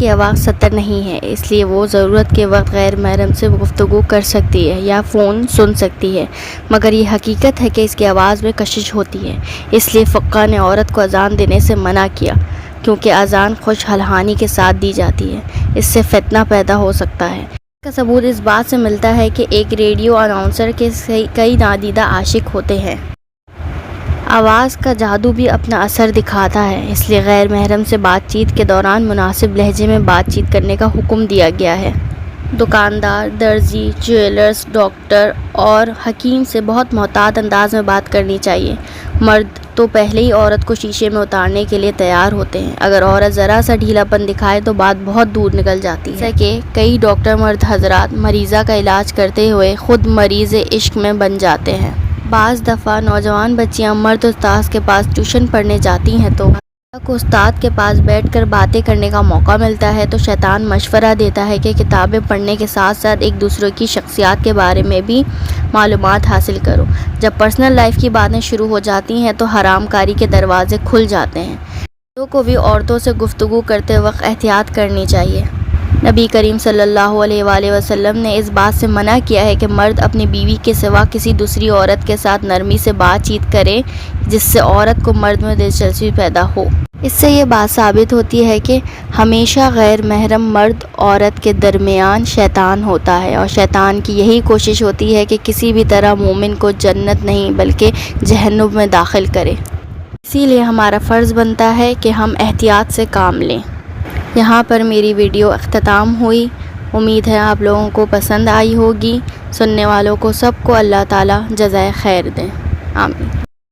کی آواز سطر نہیں ہے، اس لیے وہ ضرورت کے وقت غیر محرم سے گفتگو کر سکتی ہے یا فون سن سکتی ہے، مگر یہ حقیقت ہے کہ اس کی آواز میں کشش ہوتی ہے۔ اس لیے فقہ نے عورت کو اذان دینے سے منع کیا، کیونکہ اذان خوش ہلہانی کے ساتھ دی جاتی ہے، اس سے فتنہ پیدا ہو سکتا ہے۔ اس کا ثبوت اس بات سے ملتا ہے کہ ایک ریڈیو اناؤنسر کے کئی نادیدہ عاشق ہوتے ہیں۔ آواز کا جادو بھی اپنا اثر دکھاتا ہے، اس لیے غیر محرم سے بات چیت کے دوران مناسب لہجے میں بات چیت کرنے کا حکم دیا گیا ہے۔ دکاندار، درزی، جویلرز، ڈاکٹر اور حکیم سے بہت محتاط انداز میں بات کرنی چاہیے۔ مرد تو پہلے ہی عورت کو شیشے میں اتارنے کے لیے تیار ہوتے ہیں، اگر عورت ذرا سا ڈھیلا پن دکھائے تو بات بہت دور نکل جاتی ہے۔ جیسا کہ کئی ڈاکٹر مرد حضرات مریضہ کا علاج کرتے ہوئے خود مریض عشق میں بن جاتے ہیں۔ بعض دفعہ نوجوان بچیاں مرد استاذ کے پاس ٹیوشن پڑھنے جاتی ہیں تو کو استاد کے پاس بیٹھ کر باتیں کرنے کا موقع ملتا ہے تو شیطان مشورہ دیتا ہے کہ کتابیں پڑھنے کے ساتھ ساتھ ایک دوسرے کی شخصیات کے بارے میں بھی معلومات حاصل کرو۔ جب پرسنل لائف کی باتیں شروع ہو جاتی ہیں تو حرام کاری کے دروازے کھل جاتے ہیں۔ مردوں کو بھی عورتوں سے گفتگو کرتے وقت احتیاط کرنی چاہیے۔ نبی کریم صلی اللہ علیہ وآلہ وسلم نے اس بات سے منع کیا ہے کہ مرد اپنی بیوی کے سوا کسی دوسری عورت کے ساتھ نرمی سے بات چیت کرے جس سے عورت کو مرد میں دلچسپی پیدا ہو۔ اس سے یہ بات ثابت ہوتی ہے کہ ہمیشہ غیر محرم مرد عورت کے درمیان شیطان ہوتا ہے، اور شیطان کی یہی کوشش ہوتی ہے کہ کسی بھی طرح مومن کو جنت نہیں بلکہ جہنم میں داخل کرے۔ اسی لیے ہمارا فرض بنتا ہے کہ ہم احتیاط سے کام لیں۔ یہاں پر میری ویڈیو اختتام ہوئی، امید ہے آپ لوگوں کو پسند آئی ہوگی۔ سننے والوں کو سب کو اللہ تعالیٰ جزائے خیر دیں، آمین۔